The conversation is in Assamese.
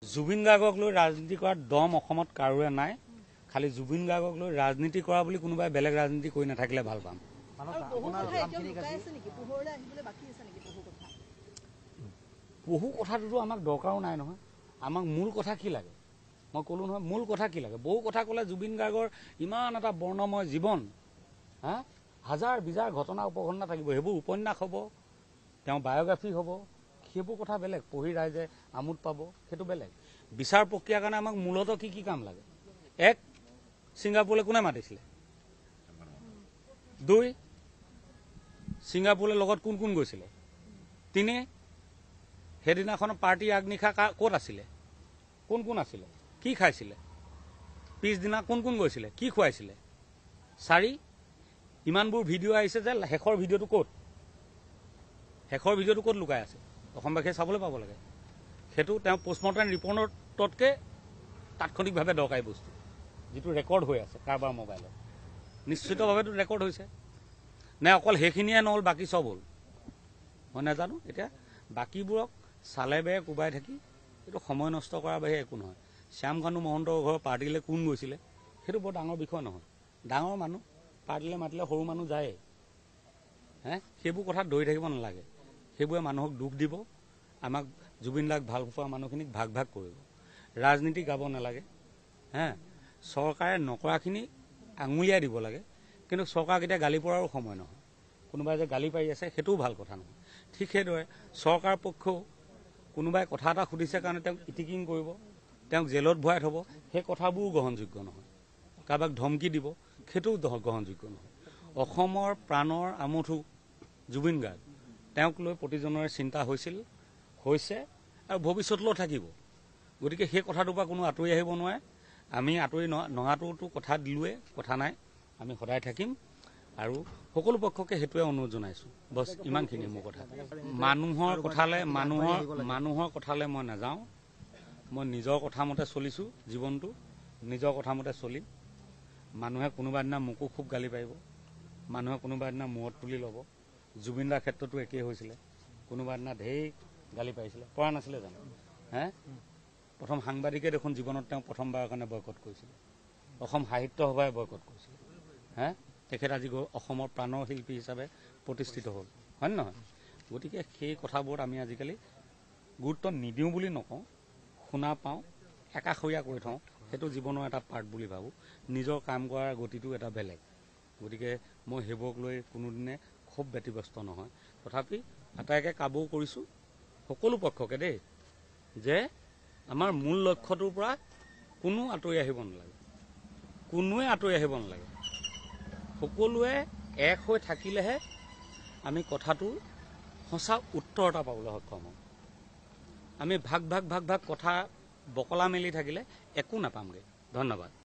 জুবিন গাৰ্গক লৈ ৰাজনীতি কৰাৰ দম অসমত কাৰোৰে নাই। খালি জুবিন গাৰ্গক লৈ ৰাজনীতি কৰা বুলি কোনোবাই বেলেগ ৰাজনীতি কৰি নাথাকিলে ভাল পাম। বহু কথাটোতো আমাক দৰকাৰো নাই নহয়। আমাক মূল কথা কি লাগে? মই ক'লো নহয়, মূল কথা কি লাগে? বহু কথা ক'লে জুবিন গাৰ্গৰ ইমান এটা বৰ্ণময় জীৱন, হাজাৰ বিজাৰ ঘটনা উপঘটনা থাকিব, সেইবোৰ উপন্যাস হ'ব, তেওঁ বায়োগ্ৰাফি হ'ব, সেইবোৰ কথা বেলেগ। পঢ়ি ৰাইজে আমোদ পাব, সেইটো বেলেগ। বিচাৰ প্ৰক্ৰিয়াৰ কাৰণে আমাক মূলতঃ কি কি কাম লাগে? এক, ছিংগাপুৰলৈ কোনে মাতিছিলে? দুই, ছিংগাপুৰলৈ লগত কোন কোন গৈছিলে? তিনি, সেইদিনাখন পাৰ্টি আগনিশা ক'ত আছিলে? কোন কোন আছিলে? কি খাইছিলে? পিছদিনা কোন কোন গৈছিলে? কি খুৱাইছিলে? চাৰি, ইমানবোৰ ভিডিঅ' আহিছে যে শেষৰ ভিডিঅ'টো ক'ত? শেষৰ ভিডিঅ'টো ক'ত লুকাই আছে? অসমবাসীয়ে চাবলৈ পাব লাগে। সেইটো তেওঁ পোষ্টমৰ্টেম ৰিপৰ্টতকৈ তাৎক্ষণিকভাৱে দৰকাৰী বস্তু, যিটো ৰেকৰ্ড হৈ আছে কাৰোবাৰ মোবাইলত। নিশ্চিতভাৱেতো ৰেকৰ্ড হৈছে নে অকল সেইখিনিয়ে নহ'ল, বাকী চব হ'ল? মই নাজানো। এতিয়া বাকীবোৰক চালে বেৰে কোবাই থাকি এইটো সময় নষ্ট কৰাৰ বাহিৰে একো নহয়। শ্যামকানু মহন্তৰ ঘৰৰ পাৰ্টিলৈ কোন গৈছিলে সেইটো বৰ ডাঙৰ বিষয় নহয়। ডাঙৰ মানুহ পাৰ্টিলৈ মাতিলে সৰু মানুহ যায়েই। সেইবোৰ কথাত দৌৰি থাকিব নালাগে। সেইবোৰে মানুহক দুখ দিব, আমাক জুবিন দাক ভাল পোৱা মানুহখিনিক ভাগ ভাগ কৰিব। ৰাজনীতি গাব নালাগে। চৰকাৰে নকৰাখিনি আঙুলিয়াই দিব লাগে, কিন্তু চৰকাৰক এতিয়া গালি পৰাৰো সময় নহয়। কোনোবাই যে গালি পাৰি আছে সেইটোও ভাল কথা নহয়। ঠিক সেইদৰে চৰকাৰ পক্ষও কোনোবাই কথা এটা সুধিছে কাৰণে তেওঁক ইটিকিং কৰিব, তেওঁক জেলত ভৰাই থ'ব, সেই কথাবোৰো গ্ৰহণযোগ্য নহয়। কাৰোবাক ধমকি দিব, সেইটোও গ্ৰহণযোগ্য নহয়। অসমৰ প্ৰাণৰ আমঠু জুবিন গাৰ্গ, তেওঁক লৈ প্ৰতিজনৰে চিন্তা হৈছিল, হৈছে আৰু ভৱিষ্যতলৈও থাকিব। গতিকে সেই কথাটোৰ পৰা কোনো আঁতৰি আহিব নোৱাৰে। আমি আঁতৰি নহাটোতো কথা দিলোৱে, কথা নাই, আমি সদায় থাকিম। আৰু সকলো পক্ষকে সেইটোৱে অনুৰোধ জনাইছোঁ। বছ ইমানখিনিয়ে মোৰ কথা। মানুহৰ কথালৈ মই নাযাওঁ। মই নিজৰ কথা মতে চলিছোঁ জীৱনটো, নিজৰ কথা মতে চলিম। মানুহে কোনোবা দিনা মোকো খুব গালি পাৰিব, মানুহে কোনোবা দিনা মূৰত তুলি ল'ব। জুবিন দাৰ ক্ষেত্ৰতো একেই হৈছিলে। কোনোবা দিনা ঢেৰ গালি পাৰিছিলে, পৰা নাছিলে জানো? প্ৰথম সাংবাদিকে দেখোন জীৱনত তেওঁ প্ৰথমবাৰৰ কাৰণে বয়কট কৰিছিলে। অসম সাহিত্য সভাই বয়কট কৰিছিলে। তেখেত আজি অসমৰ প্ৰাণৰ শিল্পী হিচাপে প্ৰতিষ্ঠিত হ'ল, হয় নে নহয়? গতিকে সেই কথাবোৰত আমি আজিকালি গুৰুত্ব নিদিওঁ বুলি নকওঁ, শুনা পাওঁ, একাষৰীয়া কৰি থওঁ, সেইটো জীৱনৰ এটা পাৰ্ট বুলি ভাবোঁ। নিজৰ কাম কৰাৰ গতিটো এটা বেলেগ। গতিকে মই সেইবোৰক লৈ কোনোদিনে খুব ব্যতিব্যস্ত নহয়। তথাপি আটাইকে কাবৌ কৰিছোঁ, সকলো পক্ষকে দেই, যে আমাৰ মূল লক্ষ্যটোৰ পৰা কোনো আঁতৰি আহিব নালাগে, কোনোৱে আঁতৰি আহিব নালাগে। সকলোৱে এক হৈ থাকিলেহে আমি কথাটোৰ সঁচা উত্তৰ এটা পাবলৈ সক্ষম হ'ম। আমি ভাগ ভাগ কথা বকলা মেলি থাকিলে একো নাপামগৈ। ধন্যবাদ।